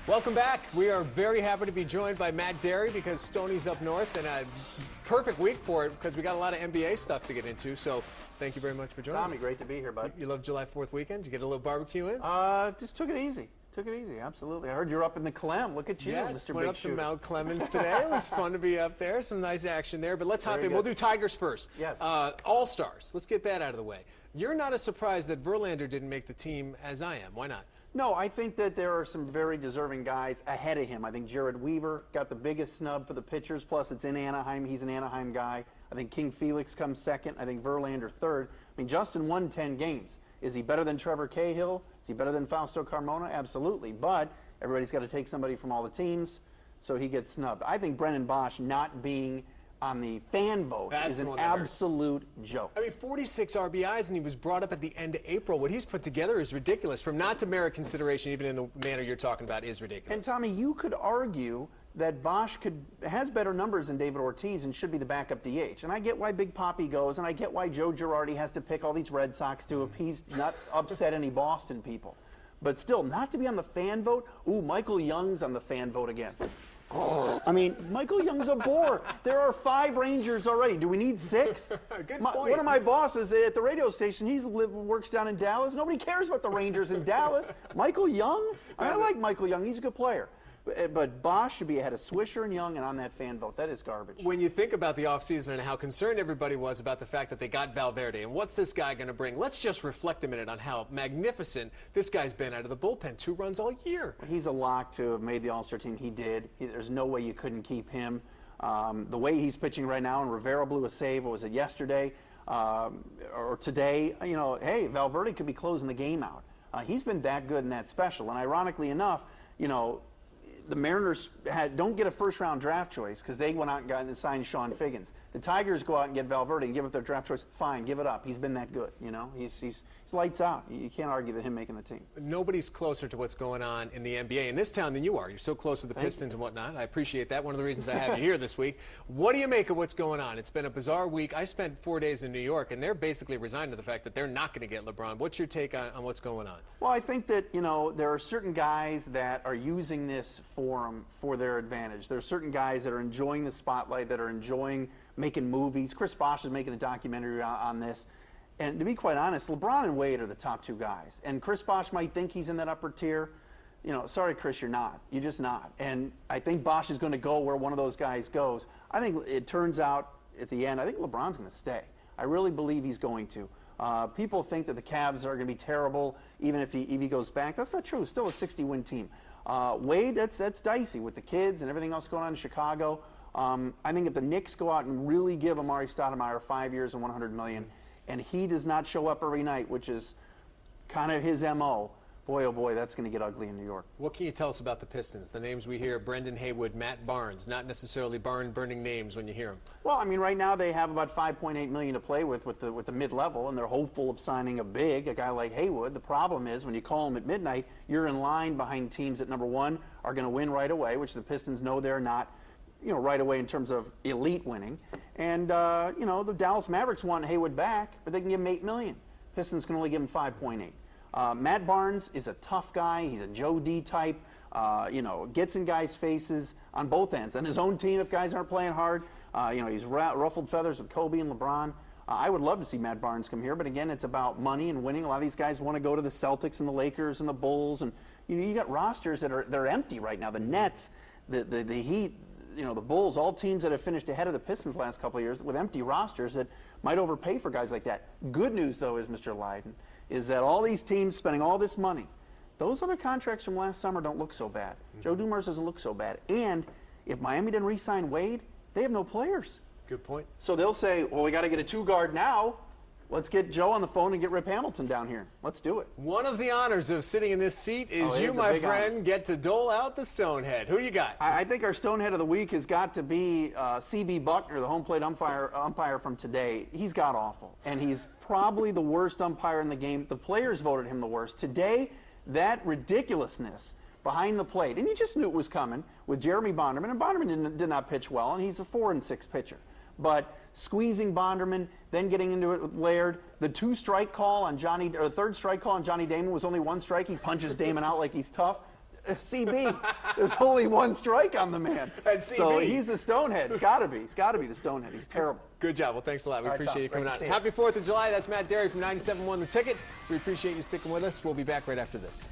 Welcome back. We are very happy to be joined by Matt Dery because Stoney's up north, and a perfect week for it because we got a lot of NBA stuff to get into. So thank you very much for joining us. Tommy, great to be here, bud. You love July 4th weekend? Did you get a little barbecue in? Just took it easy. Took it easy, absolutely. I heard you're up in the Clem. Look at you, yes, Mr. went Big up Shooter. to Mount Clemens today. It was fun to be up there. Some nice action there. But let's hop in. We'll do Tigers first. Yes. All-Stars. Let's get that out of the way. You're not as surprised that Verlander didn't make the team as I am. Why not? No, I think that there are some very deserving guys ahead of him. I think Jared Weaver got the biggest snub for the pitchers, plus it's in Anaheim. He's an Anaheim guy. I think King Felix comes second. I think Verlander third. I mean, Justin won 10 games. Is he better than Trevor Cahill? Is he better than Fausto Carmona? Absolutely. But everybody's got to take somebody from all the teams, so he gets snubbed. I think Brendan Bosch not being on the fan vote is an absolute joke. I mean, 46 RBIs, and he was brought up at the end of April. What he's put together is ridiculous. From not to merit consideration, even in the manner you're talking about, is ridiculous. And, Tommy, you could argue that Bosch has better numbers than David Ortiz and should be the backup DH. And I get why Big Papi goes, and I get why Joe Girardi has to pick all these Red Sox to appease, not upset any Boston people. But still, not to be on the fan vote. Ooh, Michael Young's on the fan vote again. I mean, Michael Young's a bore. There are 5 Rangers already. Do we need 6? Good point. One of my bosses at the radio station, works down in Dallas. Nobody cares about the Rangers in Dallas. Michael Young? I like Michael Young. He's a good player. But Bosch should be ahead of Swisher and Young and on that fan vote. That is garbage. When you think about the offseason and how concerned everybody was about the fact that they got Valverde and what's this guy going to bring, let's just reflect a minute on how magnificent this guy's been out of the bullpen. 2 runs all year. He's a lock to have made the All-Star team. He did. There's no way you couldn't keep him. The way he's pitching right now, and Rivera blew a save, what was it, yesterday or today, you know, hey, Valverde could be closing the game out. He's been that good and that special. And ironically enough, you know, the Mariners don't get a first-round draft choice because they went out and signed Sean Figgins. The Tigers go out and get Valverde and give up their draft choice. Fine, give it up. He's been that good. You know, he's lights out. You can't argue that him making the team. Nobody's closer to what's going on in the NBA in this town than you are. You're so close with the Pistons and whatnot. I appreciate that. One of the reasons I have you here this week. What do you make of what's going on? It's been a bizarre week. I spent 4 days in New York, and they're basically resigned to the fact that they're not going to get LeBron. What's your take on what's going on? Well, I think that, you know, there are certain guys that are using this forum for their advantage. There are certain guys that are enjoying the spotlight, that are enjoying making movies. Chris Bosh is making a documentary on this. And to be quite honest, LeBron and Wade are the top 2 guys. And Chris Bosh might think he's in that upper tier. You know, sorry, Chris, you're not. You're just not. And I think Bosh is going to go where one of those guys goes. I think it turns out at the end, I think LeBron's going to stay. I really believe he's going to. People think that the Cavs are going to be terrible even if he goes back. That's not true. Still a 60-win team. Wade, that's dicey with the kids and everything else going on in Chicago. I think if the Knicks go out and really give Amari Stoudemire 5 years and $100 million, and he does not show up every night, which is kind of his MO, boy, oh boy, that's going to get ugly in New York. What can you tell us about the Pistons? The names we hear, Brendan Haywood, Matt Barnes, not necessarily barn-burning names when you hear them. Well, I mean, right now they have about $5.8 million to play with the mid-level, and they're hopeful of signing a guy like Haywood. The problem is when you call him at midnight, you're in line behind teams that, number one, are going to win right away, which the Pistons know they're not, you know, right away in terms of elite winning. And, you know, the Dallas Mavericks want Haywood back, but they can give him $8 million. Pistons can only give him $5.8. Matt Barnes is a tough guy. He's a Joe D type, you know, gets in guys' faces on both ends. On his own team, if guys aren't playing hard, you know, he's ruffled feathers with Kobe and LeBron. I would love to see Matt Barnes come here, but again, it's about money and winning. A lot of these guys want to go to the Celtics and the Lakers and the Bulls, and you got rosters that are empty right now. The Nets, the Heat, you know, the Bulls, all teams that have finished ahead of the Pistons the last couple of years with empty rosters that might overpay for guys like that. Good news, though, is, Mr. Leiden, is that all these teams spending all this money, those other contracts from last summer don't look so bad. Joe Dumars doesn't look so bad. And if Miami didn't re-sign Wade, they have no players. Good point. So they'll say, well, we got to get a 2-guard now. Let's get Joe on the phone and get Rip Hamilton down here. Let's do it. One of the honors of sitting in this seat is you, my friend, get to dole out the Stonehead. Who do you got? I think our Stonehead of the week has got to be C.B. Buckner, the home plate umpire from today. He's got awful, and he's probably the worst umpire in the game. The players voted him the worst. Today, that ridiculousness behind the plate, and you just knew it was coming with Jeremy Bonderman, and Bonderman did not pitch well, and he's a 4-6 pitcher. But squeezing Bonderman, then getting into it with Laird, the 2-strike call on Johnny, or the 3rd strike call on Johnny Damon was only 1 strike. He punches Damon out like he's tough. CB. There's only one strike on the man. And so CB. he's the Stonehead. He's got to be. He's got to be the Stonehead. He's terrible. Good job. Well, thanks a lot. We All right, appreciate you Tom. coming Great on. to see you. Happy 4th of July. That's Matt Dery from 97.1 The Ticket. We appreciate you sticking with us. We'll be back right after this.